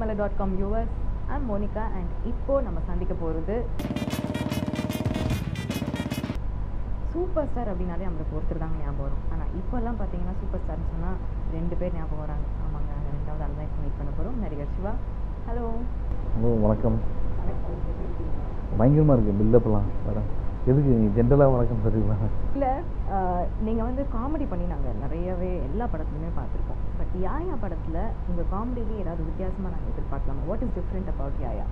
singamala.com viewers, I'm Monica and இப்போ நம்ம சந்திக்க போகிறது சூப்பர் ஸ்டார் அப்படின்னாலே நம்மளுக்கு ஒருத்தர் தாங்க ஞாபகம் வரும். ஆனால் இப்போல்லாம் பார்த்தீங்கன்னா சூப்பர் ஸ்டார்னு சொன்னால் 2 பேர் ஞாபகம் வராங்க. ஆமாங்க, நாங்கள் 2வது ஆள் தான் இப்போ மீட் பண்ண போகிறோம். நடிகர் சிவா. ஹலோ. ஹலோ, வணக்கம். பயங்கரமாக இருக்குது பில்டப்லாம். வேறு எதுக்கு நீங்கள் ஜென்ரலாக வணக்கம் சொல்லிங்களா? இல்லை, நீங்கள் வந்து காமெடி பண்ணி நாங்கள் நிறையவே எல்லா படத்துலையுமே பார்த்துருக்கோம். பட் யாயா படத்தில் உங்கள் காமெடியிலே ஏதாவது வித்தியாசமாக நாங்கள் எதிர்பார்க்கலாமா? வாட் இஸ் டிஃப்ரெண்ட் அபவுட் யாயா?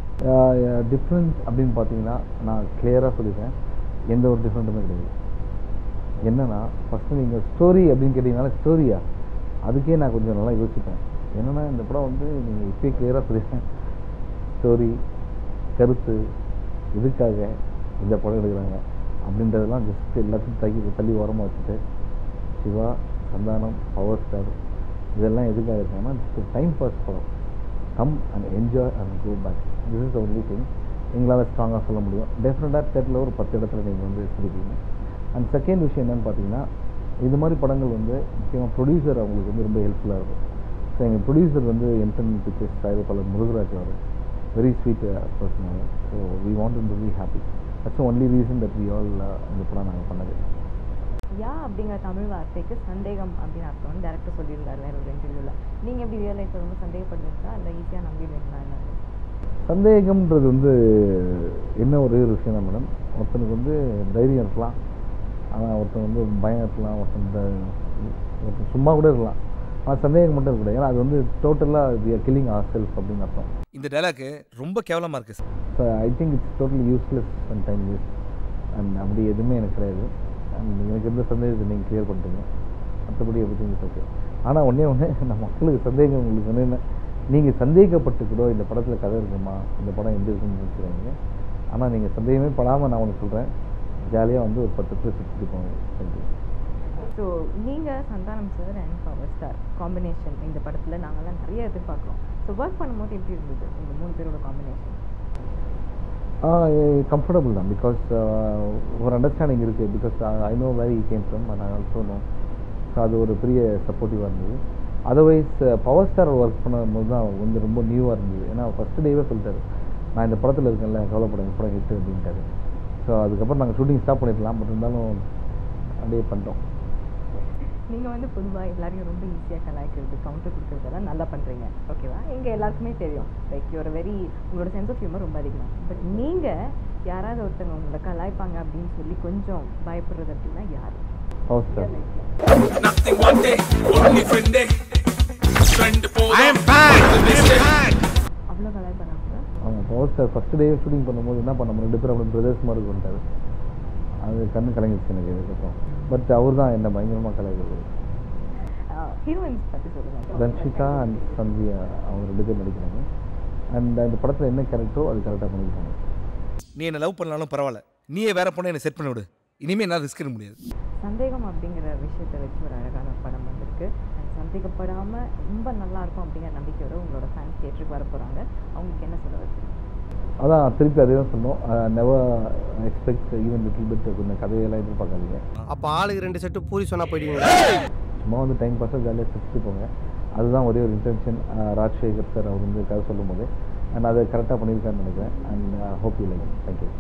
டிஃப்ரெண்ட் அப்படின்னு பார்த்தீங்கன்னா நான் கிளியராக சொல்லிடுறேன், எந்த ஒரு டிஃப்ரெண்ட்டுமே கிடையாது. என்னென்னா ஃபஸ்ட்டு நீங்கள் ஸ்டோரி அப்படின்னு கேட்டிங்கனால ஸ்டோரியா அதுக்கே நான் கொஞ்சம் நல்லா யோசிப்பேன். என்னென்னா இந்த படம் வந்து நீங்கள் இப்போயே கிளியராக சொல்லிடுறேன், ஸ்டோரி கருத்து எதுக்காக இந்த படம் எடுக்கிறாங்க அப்படின்றதெல்லாம் ஜஸ்ட் எல்லாத்தையும் தள்ளி ஓரமாக வச்சுட்டு சிவா, சந்தானம், பவர் ஸ்டார் இதெல்லாம் எதுக்காக இருக்காங்கன்னா ஜஸ்ட் டைம் பாஸ் படம். Come and enjoy and go back. This is the only thing எங்களால் ஸ்ட்ராங்காக சொல்ல முடியும். டெஃபினட்டாக தேட்டரில் ஒரு 10 இடத்துல நீங்கள் வந்து சிரிப்பீங்க. அண்ட் செகண்ட் விஷயம் என்னென்னு பார்த்தீங்கன்னா, இது மாதிரி படங்கள் வந்து முக்கியமாக ப்ரொடியூசர் அவங்களுக்கு வந்து ரொம்ப ஹெல்ப்ஃபுல்லாக இருக்கும். ஸோ எங்கள் ப்ரொடியூசர் வந்து எம்டன் பிக்சர்ஸ் தயாரிப்பாளர் முருகராஜ் அவர் வெரி ஸ்வீட் பர்சன் அவர். So we want to be happy. That's only reason that we all இந்த படம் நாங்கள் பண்ணது. யா அப்படிங்கிற தமிழ் வார்த்தைக்கு சந்தேகம் அப்படின்னு அர்த்தம் டேரக்டர் சொல்லியிருந்தார் வேற ஒரு இன்டர்வியூவில். நீங்கள் எப்படி ரியல் லைஃப்பில் ரொம்ப சந்தேகப்படுறீங்களா இல்லை ஈஸியாக நம்பிடுவீங்களா? என்ன சந்தேகம்ன்றது வந்து என்ன ஒரு விஷயம் தான் மேடம். ஒருத்தனுக்கு வந்து தைரியம் இருக்கலாம், ஆனால் ஒருத்தன் வந்து பயம் இருக்கலாம், ஒருத்தன் சும்மா கூட இருக்கலாம், ஆனால் சந்தேகம் மட்டும் இருக்கக்கூடாது. ஏன்னா அது வந்து டோட்டலாக we are killing our self அப்படின்னு அர்த்தம். இந்த டைலாக்கு ரொம்ப கேவலமாக இருக்குது sir. So I think it's totally useless and time waste. And அப்படி எதுவுமே எனக்கு கிடையாது. அண்ட் எனக்கு எந்த சந்தேகத்தை நீங்கள் கிளியர் பண்ணிட்டீங்க, மற்றபடி எப்படி ஓகே. ஆனால் ஒன்றே நம்ம மக்களுக்கு சந்தேகம் உங்களுக்கு வந்து என்ன, நீங்கள் சந்தேகப்பட்டுக்கூடோ இந்த படத்தில் கதை இருக்குமா, இந்த படம் எப்படி இருக்குன்னு நினச்சிடுவாங்க. ஆனால் நீங்கள் சந்தேகமே படாமல் நான் ஒன்று சொல்கிறேன், ஜாலியாக வந்து ஒரு 10 பேர் சுற்றிட்டு போங்க. தேங்க்யூ. ஸோ நீங்கள் Santhanam sir and power star combination இந்த படத்தில் நாங்கள்லாம் நிறைய எதிர்பார்க்குறோம். ஸோ ஒர்க் பண்ணும்போது எப்படி இருந்தது இந்த 3 பேரோட காம்பினேஷன்? கம்ஃபர்டபுள் தான். பிகாஸ் ஒரு அண்டர்ஸ்டாண்டிங் இருக்குது. Because I know where he came from and I also know. So அது ஒரு பெரிய சப்போர்ட்டிவாக இருந்தது. அதர்வைஸ் பவர் ஸ்டார் ஒர்க் பண்ணும்போது தான் வந்து ரொம்ப நியூவாக இருந்தது. ஏன்னா ஃபஸ்ட்டு டேவே சொல்லிட்டாரு, நான் இந்த படத்தில் இருக்கேன்ல, கவலைப்படாத படம் ஹிட்டு அப்படின்ட்டாரு. ஸோ அதுக்கப்புறம் நாங்கள் ஷூட்டிங் ஸ்டாப் பண்ணிடலாம், பட் இருந்தாலும் அப்படியே பண்ணிட்டோம். நீங்கள் வந்து பொதுவாக எல்லாரையும் ரொம்ப ஈஸியாக கலாய்க்கிறது, கவுண்டர் கொடுக்குறதெல்லாம் நல்லா பண்ணுறீங்க, ஓகேவா? எங்கள் எல்லாருக்குமே தெரியும், லைக் யூர் வெரி, உங்களோட சென்ஸ் ஆஃப் ஹியூமர் ரொம்ப அதிகம். பட் நீங்கள் யாராவது ஒருத்தவங்க உங்களை கலாய்ப்பாங்க அப்படின்னு சொல்லி கொஞ்சம் பயப்படுறது அப்படின்னா யார்? Power star. அவ்வளோ கலாய்ப்பாங்க. ஆமாம், power star first day shooting பண்ணும்போது என்ன பண்ண 2 பேரும் அப்படி பிரதர்ஸ் மாதிரி கொண்டாரு. அது கண்ணு கலங்கிடுச்சு எனக்கு இதுக்கப்புறம். பட் அவர் தான் என்ன பயங்கரமாக கலாய்க்கிறது. ஹீரோயின்ஸ் பற்றி சொல்லுங்கள். ரன்ஷிகா அண்ட் சந்தியா அவங்க 2 பேர் நடிக்கிறாங்க. அண்ட் அந்த படத்தில் என்ன கேரக்டரோ அது கரெக்டாக பண்ணியிருக்காங்க. நீ என்ன லவ் பண்ணாலும் பரவாயில்ல, நீயே வேற பொண்ணை என்ன செட் பண்ணி விடு, இனிமேல் என்ன ரிஸ்க் எடுக்க முடியாது. சந்தேகம் அப்படிங்கிற விஷயத்தை வச்சு ஒரு அழகான படம் வந்திருக்கு. அண்ட் சந்தேகப்படாமல் ரொம்ப நல்லா இருக்கும் அப்படிங்கிற நம்பிக்கையோட உங்களோட ஃபேன்ஸ் தியேட்டருக்கு வர போகிறாங்க. அவங்களுக்கு என்ன சொல்ல வச்சுருங்க? அதான் திருப்பி அதே தான் சொன்னோம். Never expect even little bit கொஞ்சம் கதையெல்லாம் எதிர்பார்க்காதீங்க. அப்போ ஆளுக்கு 2 செட்டு பூரி சொன்னால் போயிடுவீங்களா? சும்மா வந்து டைம் பாஸாக ஜாலியாக சிரிச்சுட்டு போங்க. அதுதான் ஒரே ஒரு இன்டென்ஷன். ராஜசேகர் சார் அவர் வந்து கதை சொல்லும் போது அண்ட் அதை கரெக்டாக பண்ணியிருக்காருன்னு நினைக்கிறேன். And hope you like. Thank you.